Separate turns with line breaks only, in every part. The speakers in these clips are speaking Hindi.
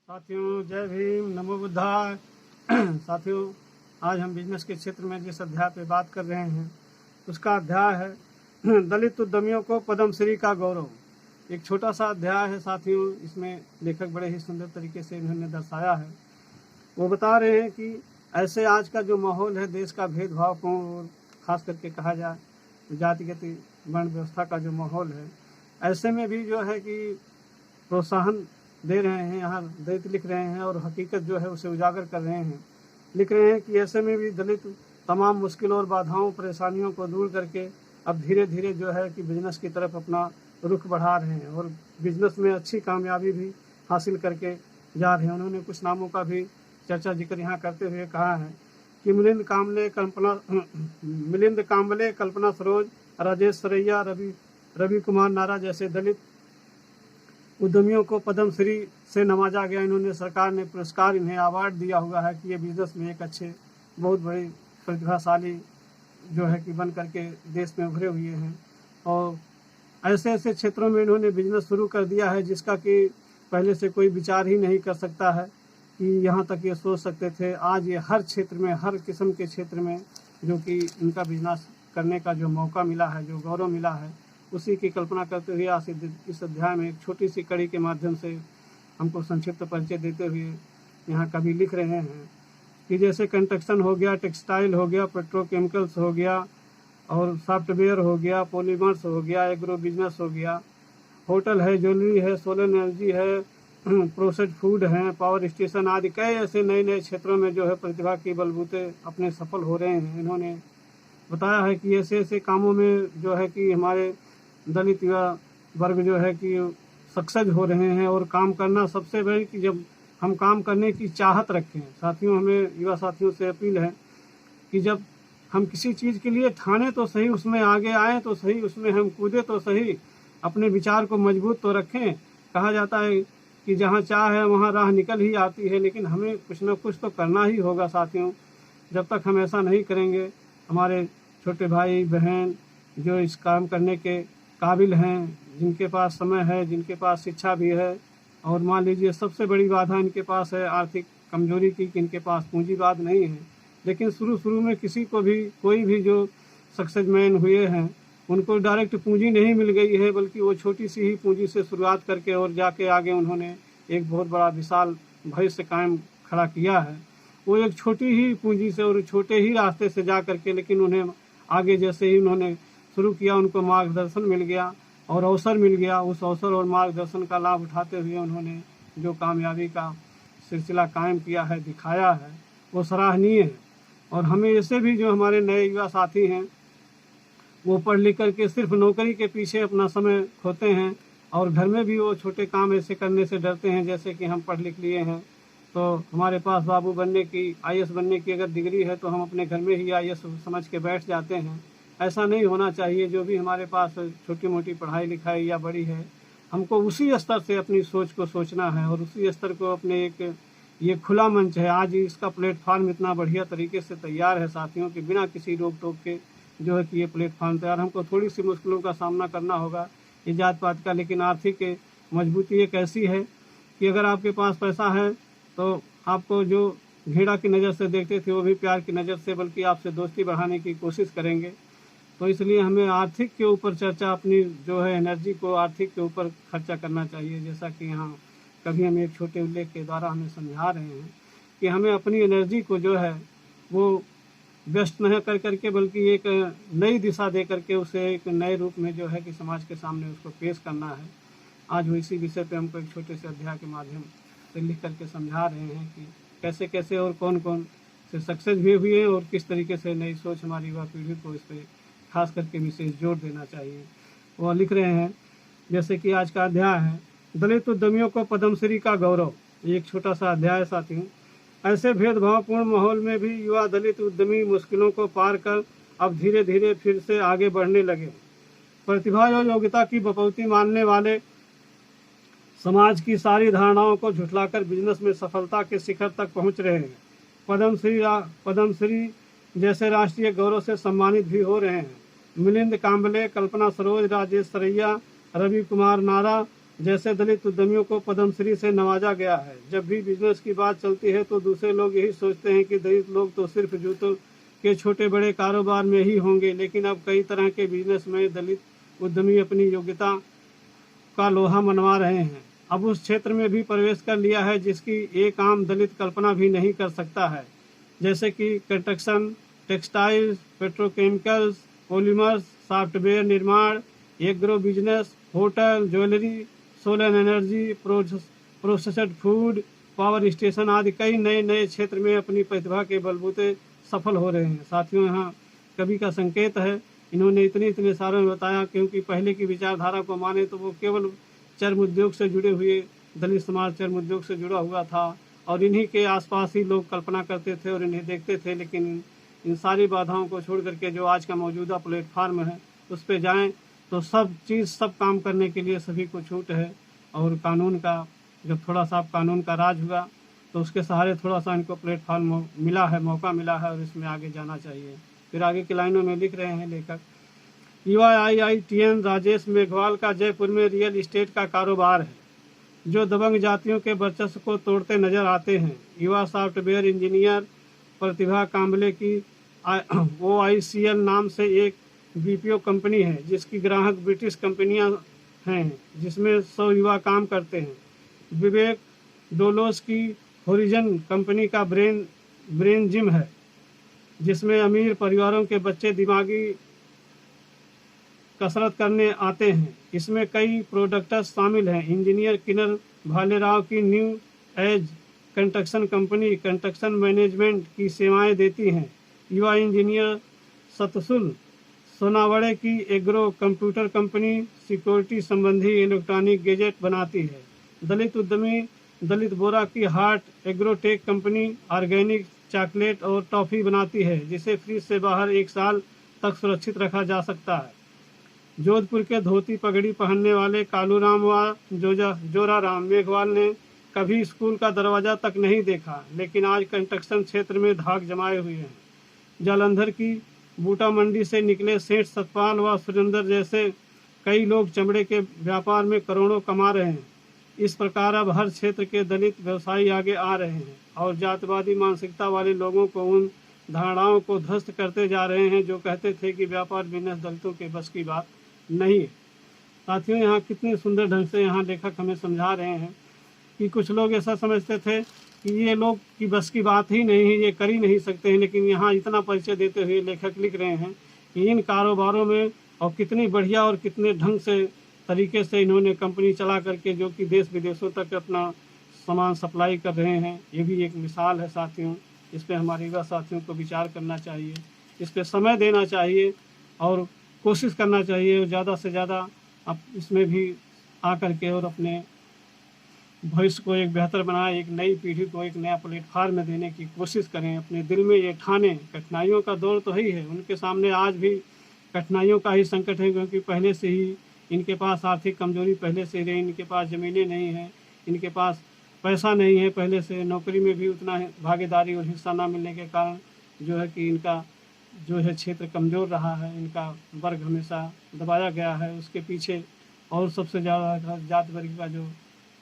साथियों, जय भीम, नमो बुद्धाय। साथियों, आज हम बिजनेस के क्षेत्र में जिस अध्याय पे बात कर रहे हैं उसका अध्याय है दलित उद्यमियों को पद्मश्री का गौरव। एक छोटा सा अध्याय है साथियों, इसमें लेखक बड़े ही सुंदर तरीके से इन्होंने दर्शाया है। वो बता रहे हैं कि ऐसे आज का जो माहौल है, देश का भेदभाव को और खास करके कहा जाए तो जातिगत वर्ण व्यवस्था का जो माहौल है, ऐसे में भी जो है कि प्रोत्साहन दे रहे हैं, यहाँ दलित लिख रहे हैं और हकीकत जो है उसे उजागर कर रहे हैं। लिख रहे हैं कि ऐसे में भी दलित तमाम मुश्किलों और बाधाओं परेशानियों को दूर करके अब धीरे धीरे जो है कि बिजनेस की तरफ अपना रुख बढ़ा रहे हैं और बिजनेस में अच्छी कामयाबी भी हासिल करके जा रहे हैं। उन्होंने कुछ नामों का भी चर्चा जिक्र यहाँ करते हुए कहा है कि मिलिंद कांबले, कल्पना सरोज, राजेश सरैया, रवि कुमार नारा जैसे दलित उद्यमियों को पद्मश्री से नवाजा गया। इन्होंने सरकार ने पुरस्कार, इन्हें अवार्ड दिया हुआ है कि ये बिजनेस में एक अच्छे बहुत बड़ी प्रतिभाशाली जो है कि बन करके देश में उभरे हुए हैं और ऐसे ऐसे क्षेत्रों में इन्होंने बिजनेस शुरू कर दिया है जिसका कि पहले से कोई विचार ही नहीं कर सकता है कि यहाँ तक ये सोच सकते थे। आज ये हर क्षेत्र में, हर किस्म के क्षेत्र में जो कि इनका बिजनेस करने का जो मौका मिला है, जो गौरव मिला है, उसी की कल्पना करते हुए आज इस अध्याय में एक छोटी सी कड़ी के माध्यम से हमको संक्षिप्त परिचय देते हुए यहाँ कवि लिख रहे हैं कि जैसे कंस्ट्रक्शन हो गया, टेक्सटाइल हो गया, पेट्रोकेमिकल्स हो गया और सॉफ्टवेयर हो गया, पॉलीमर्स हो गया, एग्रो बिजनेस हो गया, होटल है, ज्वेलरी है, सोलर एनर्जी है, प्रोसेस्ड फूड है, पावर स्टेशन आदि कई ऐसे नए नए क्षेत्रों में जो है प्रतिभा के बलबूते अपने सफल हो रहे हैं। इन्होंने बताया है कि ऐसे ऐसे कामों में जो है कि हमारे दलित युवा वर्ग जो है कि सक्सेस हो रहे हैं और काम करना सबसे बड़ी कि जब हम काम करने की चाहत रखें। साथियों, हमें युवा साथियों से अपील है कि जब हम किसी चीज़ के लिए ठाने तो सही, उसमें आगे आए तो सही, उसमें हम कूदे तो सही, अपने विचार को मजबूत तो रखें। कहा जाता है कि जहाँ चाह है वहाँ राह निकल ही आती है, लेकिन हमें कुछ न कुछ तो करना ही होगा साथियों। जब तक हम ऐसा नहीं करेंगे, हमारे छोटे भाई बहन जो इस काम करने के काबिल हैं, जिनके पास समय है, जिनके पास शिक्षा भी है, और मान लीजिए सबसे बड़ी बाधा इनके पास है आर्थिक कमजोरी की कि इनके पास पूंजीवाद नहीं है। लेकिन शुरू में किसी को भी, कोई भी जो सक्सेस मैन हुए हैं, उनको डायरेक्ट पूंजी नहीं मिल गई है, बल्कि वो छोटी सी ही पूंजी से शुरुआत करके और जाके आगे उन्होंने एक बहुत बड़ा विशाल भविष्य कायम खड़ा किया है। वो एक छोटी ही पूंजी से और छोटे ही रास्ते से जा करके, लेकिन उन्हें आगे जैसे ही उन्होंने शुरू किया, उनको मार्गदर्शन मिल गया और अवसर मिल गया। उस अवसर और मार्गदर्शन का लाभ उठाते हुए उन्होंने जो कामयाबी का सिलसिला कायम किया है, दिखाया है, वो सराहनीय है। और हमें ऐसे भी जो हमारे नए युवा साथी हैं, वो पढ़ लिख करके सिर्फ नौकरी के पीछे अपना समय खोते हैं और घर में भी वो छोटे काम ऐसे करने से डरते हैं जैसे कि हम पढ़ लिख लिए हैं तो हमारे पास बाबू बनने की, आईएएस बनने की अगर डिग्री है तो हम अपने घर में ही आईएएस समझ के बैठ जाते हैं। ऐसा नहीं होना चाहिए। जो भी हमारे पास छोटी मोटी पढ़ाई लिखाई या बड़ी है, हमको उसी स्तर से अपनी सोच को सोचना है और उसी स्तर को अपने एक ये खुला मंच है। आज इसका प्लेटफार्म इतना बढ़िया तरीके से तैयार है साथियों कि बिना किसी रोक टोक के जो है कि ये प्लेटफार्म तैयार। हमको थोड़ी सी मुश्किलों का सामना करना होगा ये जात पात का, लेकिन आर्थिक मजबूती एक ऐसी है कि अगर आपके पास पैसा है तो आपको जो घृणा की नज़र से देखते थे वो भी प्यार की नज़र से, बल्कि आपसे दोस्ती बढ़ाने की कोशिश करेंगे। तो इसलिए हमें आर्थिक के ऊपर चर्चा, अपनी जो है एनर्जी को आर्थिक के ऊपर खर्चा करना चाहिए। जैसा कि यहाँ कभी हम एक छोटे उल्लेख के द्वारा हमें समझा रहे हैं कि हमें अपनी एनर्जी को जो है वो व्यस्त न कर करके, बल्कि एक नई दिशा दे करके उसे एक नए रूप में जो है कि समाज के सामने उसको पेश करना है। आज वो इसी विषय पे हमको एक छोटे से अध्याय के माध्यम से लिख करके समझा रहे हैं कि कैसे कैसे और कौन कौन से सक्सेस भी हुए हैं और किस तरीके से नई सोच हमारी युवा पीढ़ी को इस पर खास करके विशेष जोर देना चाहिए। वो लिख रहे हैं जैसे कि आज का अध्याय है दलित उद्यमियों को पद्मश्री का गौरव। एक छोटा सा अध्याय साथियों। ऐसे भेदभावपूर्ण माहौल में भी युवा दलित उद्यमी मुश्किलों को पार कर अब धीरे धीरे फिर से आगे बढ़ने लगे। प्रतिभा और योग्यता की बपौती मानने वाले समाज की सारी धारणाओं को झुठलाकर बिजनेस में सफलता के शिखर तक पहुंच रहे हैं। पद्मश्री जैसे राष्ट्रीय गौरव से सम्मानित भी हो रहे हैं। मिलिंद कांबले, कल्पना सरोज, राजेश सरैया, रवि कुमार नारा जैसे दलित उद्यमियों को पद्मश्री से नवाजा गया है। जब भी बिजनेस की बात चलती है तो दूसरे लोग यही सोचते हैं कि दलित लोग तो सिर्फ जूतों के छोटे बड़े कारोबार में ही होंगे, लेकिन अब कई तरह के बिजनेस में दलित उद्यमी अपनी योग्यता का लोहा मनवा रहे हैं। अब उस क्षेत्र में भी प्रवेश कर लिया है जिसकी एक आम दलित कल्पना भी नहीं कर सकता है, जैसे कि construction, textiles, petrochemicals, polymers, software निर्माण, agro business, hotel, jewellery, solar energy, processed food, power station आदि कई नए नए क्षेत्र में अपनी प्रतिभा के बलबूते सफल हो रहे हैं। साथियों, यहाँ कवि का संकेत है। इन्होंने इतने सारों में बताया, क्योंकि पहले की विचारधारा को माने तो वो केवल चर्म उद्योग से जुड़े हुए, दलित समाज चर्म उद्योग से जुड़ा हुआ था और इन्हीं के आसपास ही लोग कल्पना करते थे और इन्हें देखते थे। लेकिन इन सारी बाधाओं को छोड़ करके जो आज का मौजूदा प्लेटफार्म है उस पर जाएं तो सब काम करने के लिए सभी को छूट है। और कानून का जब थोड़ा सा कानून का राज हुआ तो उसके सहारे थोड़ा सा इनको प्लेटफार्म मिला है, मौका मिला है और इसमें आगे जाना चाहिए। फिर आगे की लाइनों में लिख रहे हैं लेखक, युवा IITN राजेश मेघवाल का जयपुर में रियल इस्टेट का कारोबार है जो दबंग जातियों के वर्चस्व को तोड़ते नजर आते हैं। युवा सॉफ्टवेयर इंजीनियर प्रतिभा कांबले की OICL नाम से एक BPO कंपनी है जिसकी ग्राहक ब्रिटिश कंपनियां हैं, जिसमें 100 युवा काम करते हैं। विवेक डोलोस की होरिजन कंपनी का ब्रेन जिम है जिसमें अमीर परिवारों के बच्चे दिमागी कसरत करने आते हैं। इसमें कई प्रोडक्ट्स शामिल हैं। इंजीनियर किन्नर भालेराव की new age construction company construction management की सेवाएं देती हैं। युवा इंजीनियर सतसुल सोनावड़े की एग्रो कंप्यूटर कंपनी सिक्योरिटी संबंधी इलेक्ट्रॉनिक गैजेट बनाती है। दलित उद्यमी दलित बोरा की heart agrotech company organic chocolate और टॉफ़ी बनाती है जिसे फ्रिज से बाहर 1 साल तक सुरक्षित रखा जा सकता है। जोधपुर के धोती पगड़ी पहनने वाले कालूराम व जोराराम मेघवाल ने कभी स्कूल का दरवाजा तक नहीं देखा, लेकिन आज कंस्ट्रक्शन क्षेत्र में धाक जमाए हुए हैं। जालंधर की बूटा मंडी से निकले सेठ सतपाल व सुरेंद्र जैसे कई लोग चमड़े के व्यापार में करोड़ों कमा रहे हैं। इस प्रकार अब हर क्षेत्र के दलित व्यवसायी आगे आ रहे हैं और जातिवादी मानसिकता वाले लोगों को उन धारणाओं को ध्वस्त करते जा रहे हैं जो कहते थे कि व्यापार बिजनेस दलितों के बस की बात नहीं है। साथियों, यहाँ कितने सुंदर ढंग से यहाँ लेखक हमें समझा रहे हैं कि कुछ लोग ऐसा समझते थे कि ये लोग की बस की बात ही नहीं है, ये कर ही नहीं सकते हैं, लेकिन यहाँ इतना परिचय देते हुए लेखक लिख रहे हैं कि इन कारोबारों में और कितनी बढ़िया और कितने ढंग से तरीके से इन्होंने कंपनी चला करके जो कि देश विदेशों तक अपना सामान सप्लाई कर रहे हैं। ये भी एक मिसाल है साथियों। इस पर हमारे युवा साथियों को विचार करना चाहिए, इस पर समय देना चाहिए और कोशिश करना चाहिए और ज़्यादा से ज़्यादा अब इसमें भी आकर के और अपने भविष्य को एक बेहतर बनाए, एक नई पीढ़ी को एक नया प्लेटफार्म में देने की कोशिश करें। अपने दिल में ये ठाने, कठिनाइयों का दौर तो ही है, उनके सामने आज भी कठिनाइयों का ही संकट है, क्योंकि पहले से ही इनके पास आर्थिक कमजोरी पहले से रही, इनके पास ज़मीनें नहीं हैं, इनके पास पैसा नहीं है, पहले से नौकरी में भी उतना भागीदारी और हिस्सा ना मिलने के कारण जो है कि इनका जो है क्षेत्र कमज़ोर रहा है, इनका वर्ग हमेशा दबाया गया है। उसके पीछे और सबसे ज़्यादा जात वर्ग का जो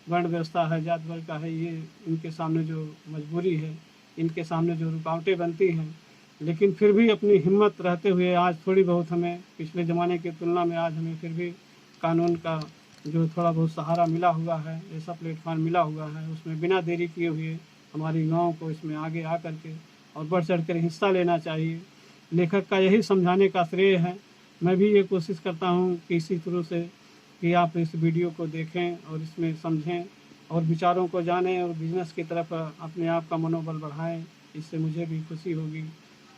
वर्ण व्यवस्था है, जात वर्ग का है, ये इनके सामने जो मजबूरी है, इनके सामने जो रुकावटें बनती हैं, लेकिन फिर भी अपनी हिम्मत रहते हुए आज थोड़ी बहुत हमें पिछले ज़माने की तुलना में आज हमें फिर भी कानून का जो थोड़ा बहुत सहारा मिला हुआ है, ऐसा प्लेटफार्म मिला हुआ है, उसमें बिना देरी किए हुए हमारे युवाओं को इसमें आगे आ करके और बढ़ चढ़ कर हिस्सा लेना चाहिए। लेखक का यही समझाने का श्रेय है। मैं भी ये कोशिश करता हूँ कि इसी तरह से कि आप इस वीडियो को देखें और इसमें समझें और विचारों को जानें और बिजनेस की तरफ अपने आप का मनोबल बढ़ाएं। इससे मुझे भी खुशी होगी।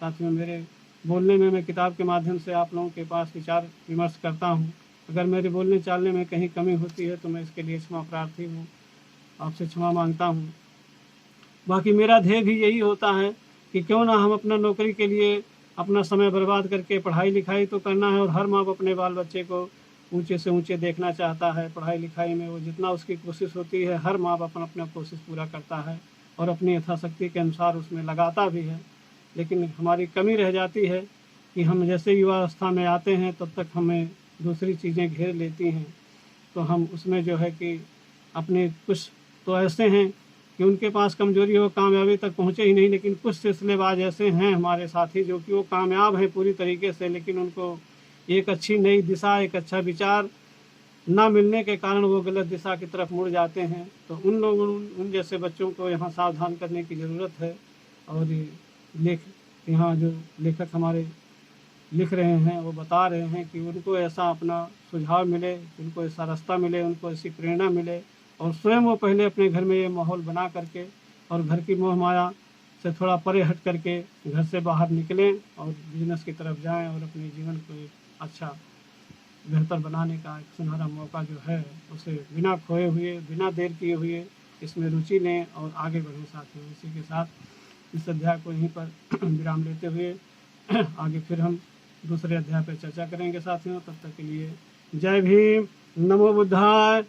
साथियों, मेरे बोलने में मैं किताब के माध्यम से आप लोगों के पास विचार विमर्श करता हूँ। अगर मेरे बोलने चालने में कहीं कमी होती है तो मैं इसके लिए क्षमा प्रार्थी हूँ, आपसे क्षमा मांगता हूँ। बाकी मेरा ध्येय भी यही होता है कि क्यों ना हम अपना नौकरी के लिए अपना समय बर्बाद करके पढ़ाई लिखाई तो करना है, और हर माँ अपने बाल बच्चे को ऊंचे से ऊंचे देखना चाहता है। पढ़ाई लिखाई में वो जितना उसकी कोशिश होती है, हर माँ बाप अपना कोशिश पूरा करता है और अपनी यथाशक्ति के अनुसार उसमें लगाता भी है। लेकिन हमारी कमी रह जाती है कि हम जैसे युवावस्था में आते हैं तब तक हमें दूसरी चीज़ें घेर लेती हैं। तो हम उसमें जो है कि अपने कुछ तो ऐसे हैं कि उनके पास कमजोरी हो, कामयाबी तक पहुँचे ही नहीं, लेकिन कुछ सिलसिलेबाज ऐसे हैं हमारे साथी जो कि वो कामयाब हैं पूरी तरीके से, लेकिन उनको एक अच्छी नई दिशा, एक अच्छा विचार ना मिलने के कारण वो गलत दिशा की तरफ मुड़ जाते हैं। तो उन लोगों, उन जैसे बच्चों को यहाँ सावधान करने की ज़रूरत है। और यहाँ जो लेखक हमारे लिख रहे हैं वो बता रहे हैं कि उनको ऐसा अपना सुझाव मिले, उनको ऐसा रास्ता मिले, उनको ऐसी प्रेरणा मिले, और स्वयं वो पहले अपने घर में ये माहौल बना करके और घर की मोह माया से थोड़ा परे हट करके घर से बाहर निकलें और बिजनेस की तरफ जाएं और अपने जीवन को एक अच्छा बेहतर बनाने का एक सुनहरा मौका जो है उसे बिना खोए हुए, बिना देर किए हुए इसमें रुचि लें और आगे बढ़ें साथियों। इसी के साथ इस अध्याय को यहीं पर विराम लेते हुए आगे फिर हम दूसरे अध्याय पर चर्चा करेंगे साथियों। तब तक के लिए जय भीम, नमो बुद्धाय।